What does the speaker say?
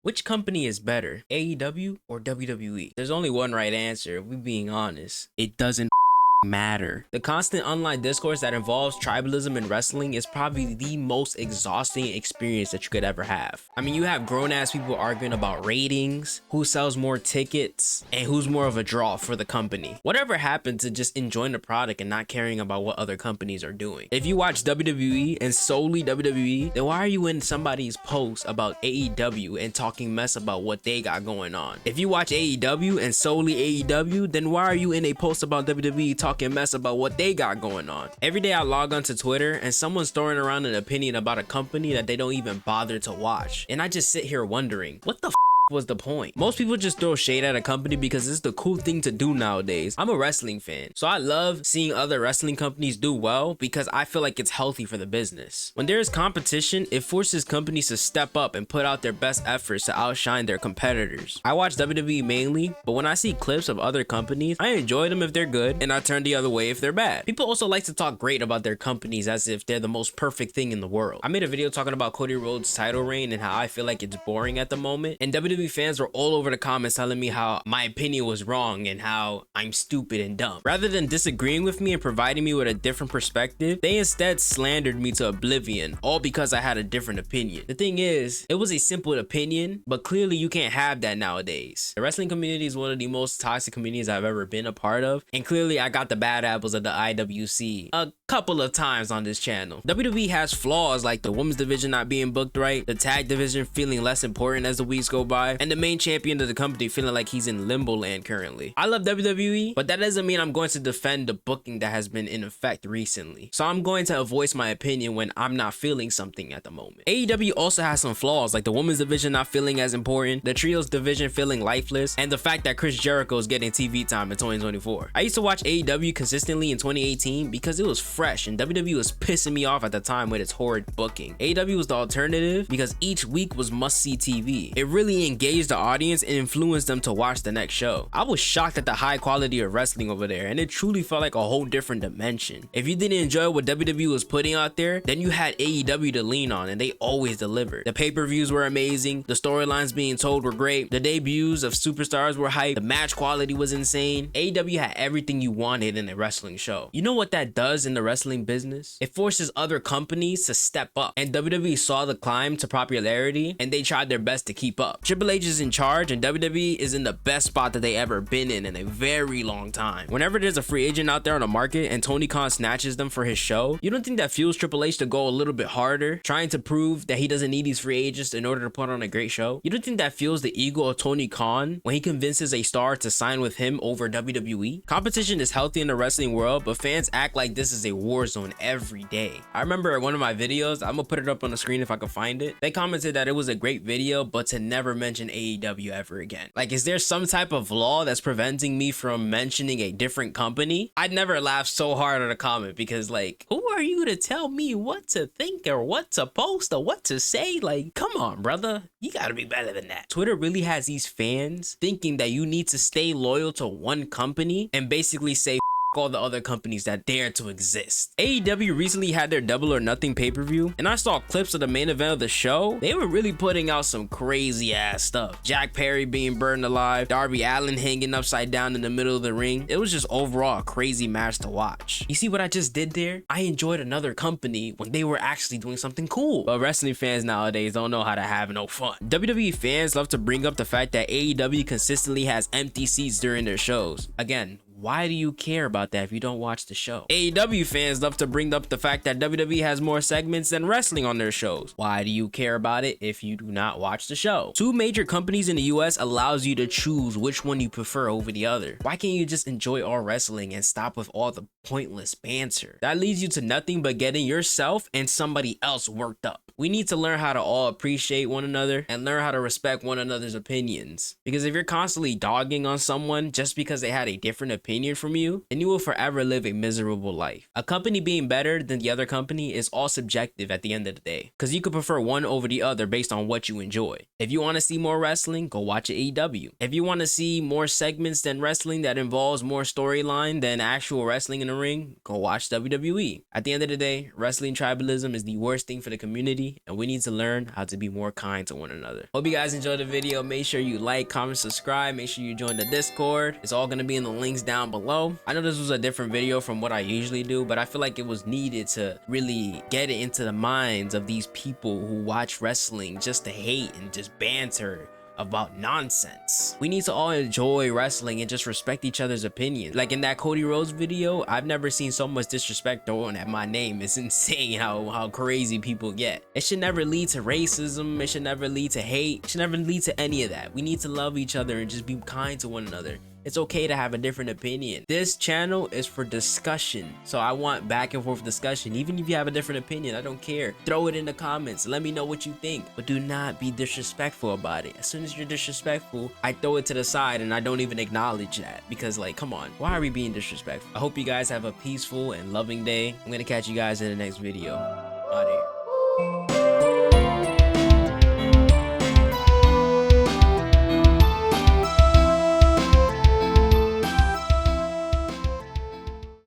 Which company is better, AEW or WWE? There's only one right answer, if we're being honest. It doesn't matter. The constant online discourse that involves tribalism in wrestling is probably the most exhausting experience that you could ever have. I mean, you have grown-ass people arguing about ratings, who sells more tickets, and who's more of a draw for the company. Whatever happened to just enjoying the product and not caring about what other companies are doing? If you watch WWE and solely WWE, then why are you in somebody's post about AEW and talking mess about what they got going on? If you watch AEW and solely AEW, then why are you in a post about WWE talking mess about what they got going on? Every day I log onto Twitter and someone's throwing around an opinion about a company that they don't even bother to watch, and I just sit here wondering, what the was the point? Most people just throw shade at a company because it's the cool thing to do nowadays. I'm a wrestling fan, so I love seeing other wrestling companies do well because I feel like it's healthy for the business. When there is competition, it forces companies to step up and put out their best efforts to outshine their competitors. I watch WWE mainly, but when I see clips of other companies, I enjoy them if they're good, and I turn the other way if they're bad. People also like to talk great about their companies as if they're the most perfect thing in the world. I made a video talking about Cody Rhodes' title reign and how I feel like it's boring at the moment, and WWE fans were all over the comments telling me how my opinion was wrong and how I'm stupid and dumb. Rather than disagreeing with me and providing me with a different perspective, they instead slandered me to oblivion, all because I had a different opinion. The thing is, it was a simple opinion, but clearly you can't have that nowadays. The wrestling community is one of the most toxic communities I've ever been a part of, and clearly I got the bad apples of the IWC a couple of times on this channel. WWE has flaws like the women's division not being booked right, the tag division feeling less important as the weeks go by, and the main champion of the company feeling like he's in limbo land currently. I love WWE, but that doesn't mean I'm going to defend the booking that has been in effect recently. So I'm going to voice my opinion when I'm not feeling something at the moment. AEW also has some flaws like the women's division not feeling as important, the trios division feeling lifeless, and the fact that Chris Jericho is getting TV time in 2024. I used to watch AEW consistently in 2018 because it was fresh and WWE was pissing me off at the time with its horrid booking. AEW was the alternative because each week was must-see TV. It really engaged the audience and influenced them to watch the next show. I was shocked at the high quality of wrestling over there, and it truly felt like a whole different dimension. If you didn't enjoy what WWE was putting out there, then you had AEW to lean on, and they always delivered. The pay-per-views were amazing, the storylines being told were great, the debuts of superstars were hype, the match quality was insane. AEW had everything you wanted in a wrestling show. You know what that does in the wrestling business? It forces other companies to step up, and WWE saw the climb to popularity, and they tried their best to keep up. Triple H is in charge, and WWE is in the best spot that they ever been in a very long time. Whenever there's a free agent out there on the market and Tony Khan snatches them for his show, you don't think that fuels Triple H to go a little bit harder, trying to prove that he doesn't need these free agents in order to put on a great show? You don't think that fuels the ego of Tony Khan when he convinces a star to sign with him over WWE? Competition is healthy in the wrestling world, but fans act like this is a war zone every day. I remember one of my videos, I'm gonna put it up on the screen if I can find it, they commented that it was a great video, but to never mention AEW ever again. Like, is there some type of law that's preventing me from mentioning a different company? I'd never laughed so hard at a comment because, like, who are you to tell me what to think or what to post or what to say? Like, come on, brother. You gotta be better than that. Twitter really has these fans thinking that you need to stay loyal to one company and basically say all the other companies that dare to exist. AEW recently had their Double or Nothing pay-per-view, and I saw clips of the main event of the show. They were really putting out some crazy ass stuff. Jack Perry being burned alive, Darby Allin hanging upside down in the middle of the ring. It was just overall a crazy match to watch. You see what I just did there? I enjoyed another company when they were actually doing something cool. But wrestling fans nowadays don't know how to have no fun. WWE fans love to bring up the fact that AEW consistently has empty seats during their shows. Again, why do you care about that if you don't watch the show? AEW fans love to bring up the fact that WWE has more segments than wrestling on their shows. Why do you care about it if you do not watch the show? Two major companies in the US allows you to choose which one you prefer over the other. Why can't you just enjoy all wrestling and stop with all the pointless banter? That leads you to nothing but getting yourself and somebody else worked up. We need to learn how to all appreciate one another and learn how to respect one another's opinions. Because if you're constantly dogging on someone just because they had a different opinion from you, then you will forever live a miserable life. A company being better than the other company is all subjective at the end of the day, because you could prefer one over the other based on what you enjoy. If you want to see more wrestling, go watch AEW. If you want to see more segments than wrestling that involves more storyline than actual wrestling in the ring, go watch WWE. At the end of the day, wrestling tribalism is the worst thing for the community, community, and we need to learn how to be more kind to one another. Hope you guys enjoyed the video. Make sure you like, comment, subscribe. Make sure you join the Discord. It's all gonna be in the links down below. I know this was a different video from what I usually do, but I feel like it was needed to really get it into the minds of these people who watch wrestling just to hate and just banter about nonsense. We need to all enjoy wrestling and just respect each other's opinions. Like in that Cody Rhodes video, I've never seen so much disrespect thrown at my name. It's insane how crazy people get. It should never lead to racism. It should never lead to hate. It should never lead to any of that. We need to love each other and just be kind to one another. It's okay to have a different opinion. This channel is for discussion, so I want back and forth discussion. Even if you have a different opinion, I don't care. Throw it in the comments. Let me know what you think, but do not be disrespectful about it. As soon as you're disrespectful, I throw it to the side and I don't even acknowledge that, because like, come on, why are we being disrespectful? I hope you guys have a peaceful and loving day. I'm gonna catch you guys in the next video.